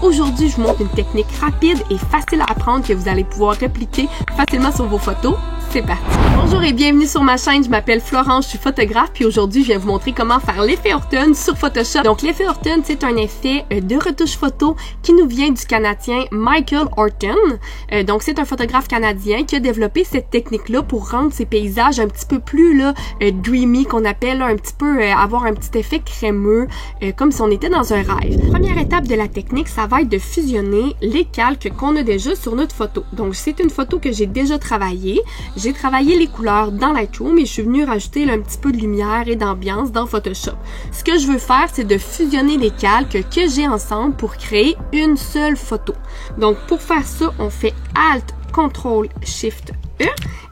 Aujourd'hui, je vous montre une technique rapide et facile à apprendre que vous allez pouvoir répliquer facilement sur vos photos. C'est parti! Bonjour et bienvenue sur ma chaîne, je m'appelle Florence, je suis photographe, puis aujourd'hui je viens vous montrer comment faire l'effet Horton sur Photoshop. Donc l'effet Horton, c'est un effet de retouche photo qui nous vient du Canadien Michael Horton. Donc c'est un photographe canadien qui a développé cette technique-là pour rendre ses paysages un petit peu plus dreamy, qu'on appelle, là, un petit peu avoir un petit effet crémeux, comme si on était dans un rêve. Première étape de la technique, ça va être de fusionner les calques qu'on a déjà sur notre photo. Donc c'est une photo que j'ai déjà travaillée. J'ai travaillé les couleurs dans Lightroom et je suis venue rajouter là, un petit peu de lumière et d'ambiance dans Photoshop. Ce que je veux faire, c'est de fusionner les calques que j'ai ensemble pour créer une seule photo. Donc pour faire ça, on fait Alt, Ctrl, Shift, E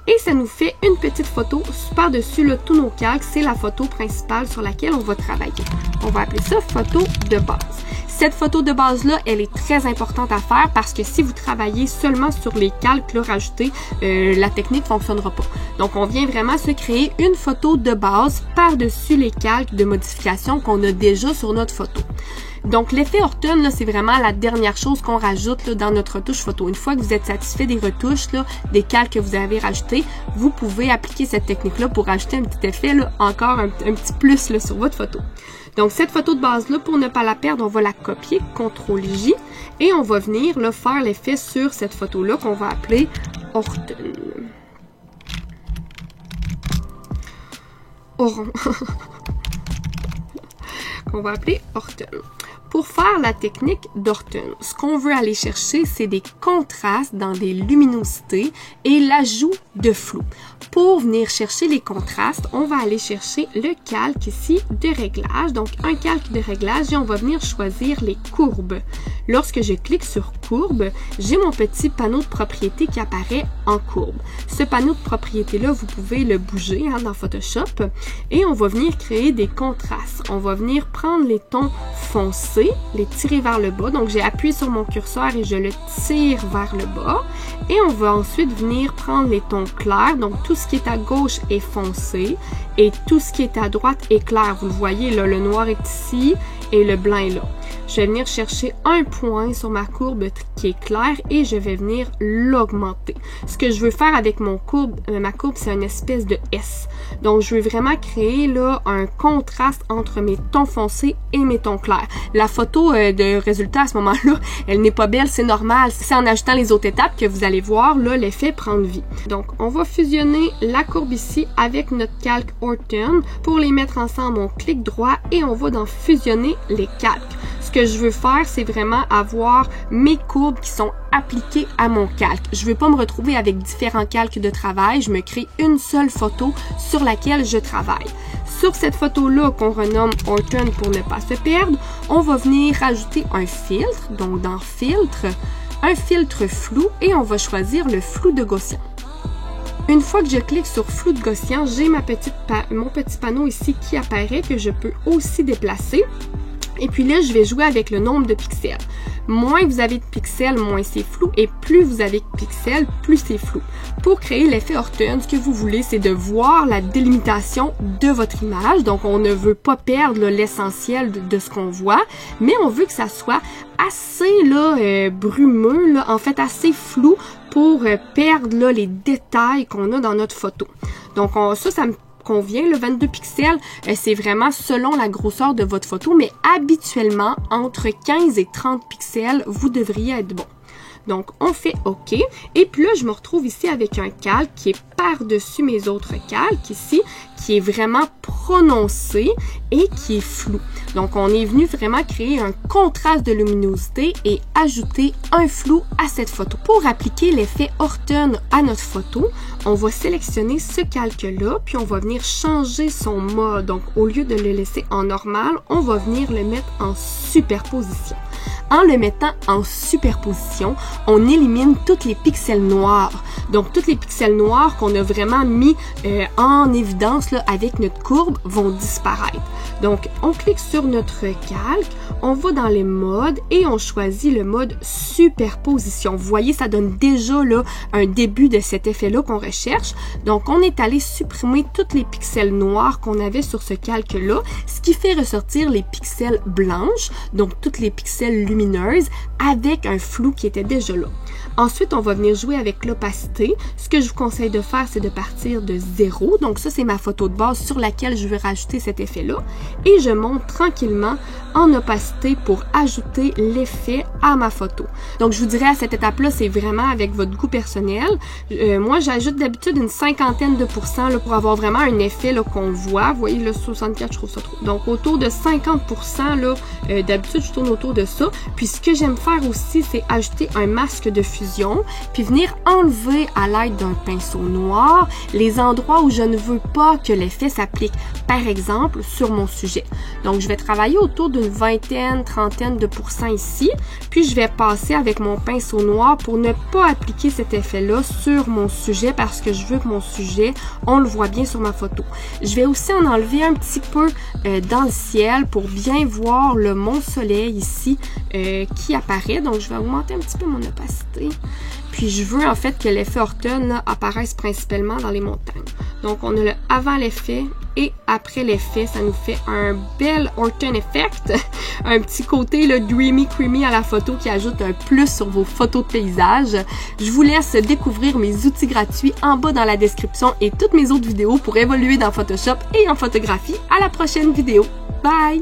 et ça nous fait une petite photo par-dessus tous nos calques. C'est la photo principale sur laquelle on va travailler. On va appeler ça photo de base. Cette photo de base-là, elle est très importante à faire parce que si vous travaillez seulement sur les calques là, rajoutés, la technique ne fonctionnera pas. Donc, on vient vraiment se créer une photo de base par-dessus les calques de modification qu'on a déjà sur notre photo. Donc, l'effet Horton, c'est vraiment la dernière chose qu'on rajoute là, dans notre retouche photo. Une fois que vous êtes satisfait des retouches, là, des calques que vous avez rajoutés, vous pouvez appliquer cette technique-là pour rajouter un petit effet, là, encore un petit plus là, sur votre photo. Donc, cette photo de base-là, pour ne pas la perdre, on va la copier, CTRL-J, et on va venir là, faire l'effet sur cette photo-là qu'on va appeler Horton. Qu'on va appeler Horton. Pour faire la technique d'Horton, ce qu'on veut aller chercher, c'est des contrastes dans des luminosités et l'ajout de flou. Pour venir chercher les contrastes, on va aller chercher le calque ici de réglage. Donc, un calque de réglage et on va venir choisir les courbes. Lorsque je clique sur courbe, j'ai mon petit panneau de propriété qui apparaît en courbe. Ce panneau de propriété-là, vous pouvez le bouger dans Photoshop et on va venir créer des contrastes. On va venir prendre les tons foncés, les tirer vers le bas. Donc, j'ai appuyé sur mon curseur et je le tire vers le bas. Et on va ensuite venir prendre les tons clairs. Donc, tout ce qui est à gauche est foncé et tout ce qui est à droite est clair. Vous le voyez, là, le noir est ici et le blanc est là. Je vais venir chercher un point sur ma courbe qui est claire et je vais venir l'augmenter. Ce que je veux faire avec ma courbe, c'est une espèce de S. Donc, je veux vraiment créer là un contraste entre mes tons foncés et mes tons clairs. La photo de résultat à ce moment-là, elle n'est pas belle, c'est normal. C'est en ajoutant les autres étapes que vous allez voir là l'effet prendre vie. Donc, on va fusionner la courbe ici avec notre calque Horton. Pour les mettre ensemble, on clique droit et on va dans fusionner les calques. Ce que je veux faire, c'est vraiment avoir mes courbes qui sont appliquées à mon calque. Je veux pas me retrouver avec différents calques de travail. Je me crée une seule photo sur laquelle je travaille. Sur cette photo-là qu'on renomme Horton pour ne pas se perdre, on va venir rajouter un filtre. Donc, dans Filtre, un filtre flou et on va choisir le flou de Gaussian. Une fois que je clique sur flou de Gaussian, j'ai mon petit panneau ici qui apparaît que je peux aussi déplacer. Et puis là, je vais jouer avec le nombre de pixels. Moins vous avez de pixels, moins c'est flou. Et plus vous avez de pixels, plus c'est flou. Pour créer l'effet Horton, ce que vous voulez, c'est de voir la délimitation de votre image. Donc, on ne veut pas perdre l'essentiel de ce qu'on voit, mais on veut que ça soit assez brumeux, en fait assez flou pour perdre les détails qu'on a dans notre photo. Donc, ça me convient, le 22 pixels, c'est vraiment selon la grosseur de votre photo, mais habituellement, entre 15 et 30 pixels, vous devriez être bon. Donc, on fait OK. Et puis là, je me retrouve ici avec un calque qui est par-dessus mes autres calques ici, qui est vraiment prononcé et qui est flou. Donc, on est venu vraiment créer un contraste de luminosité et ajouter un flou à cette photo. Pour appliquer l'effet Horton à notre photo, on va sélectionner ce calque-là, puis on va venir changer son mode. Donc, au lieu de le laisser en normal, on va venir le mettre en superposition. En le mettant en superposition, on élimine tous les pixels noirs. Donc, tous les pixels noirs qu'on a vraiment mis en évidence là, avec notre courbe, vont disparaître. Donc, on clique sur notre calque, on va dans les modes et on choisit le mode superposition. Vous voyez, ça donne déjà là un début de cet effet-là qu'on recherche. Donc, on est allé supprimer tous les pixels noirs qu'on avait sur ce calque-là, ce qui fait ressortir les pixels blanches, donc toutes les pixels lumineuses, avec un flou qui était déjà là. Ensuite, on va venir jouer avec l'opacité. Ce que je vous conseille de faire, c'est de partir de 0. Donc ça, c'est ma photo de base sur laquelle je vais rajouter cet effet-là. Et je monte tranquillement en opacité pour ajouter l'effet à ma photo. Donc, je vous dirais à cette étape-là, c'est vraiment avec votre goût personnel. Moi, j'ajoute d'habitude une 50% là, pour avoir vraiment un effet qu'on voit. Vous voyez, le 64, je trouve ça trop. Donc, autour de 50%, là, d'habitude, je tourne autour de ça. Puis, ce que j'aime faire aussi, c'est ajouter un masque de fusion, puis venir enlever à l'aide d'un pinceau noir les endroits où je ne veux pas que l'effet s'applique. Par exemple, sur mon sujet. Donc, je vais travailler autour d'une vingtaine, trentaine de pourcents ici, puis je vais passer avec mon pinceau noir pour ne pas appliquer cet effet-là sur mon sujet parce que je veux que mon sujet, on le voit bien sur ma photo. Je vais aussi en enlever un petit peu dans le ciel pour bien voir le mont soleil ici qui apparaît. Donc, je vais augmenter un petit peu mon opacité. Puis, je veux en fait que l'effet Horton là, apparaisse principalement dans les montagnes. Donc, on a le avant l'effet et après l'effet, ça nous fait un bel Horton effect. Un petit côté le dreamy creamy à la photo qui ajoute un plus sur vos photos de paysage. Je vous laisse découvrir mes outils gratuits en bas dans la description et toutes mes autres vidéos pour évoluer dans Photoshop et en photographie. À la prochaine vidéo. Bye!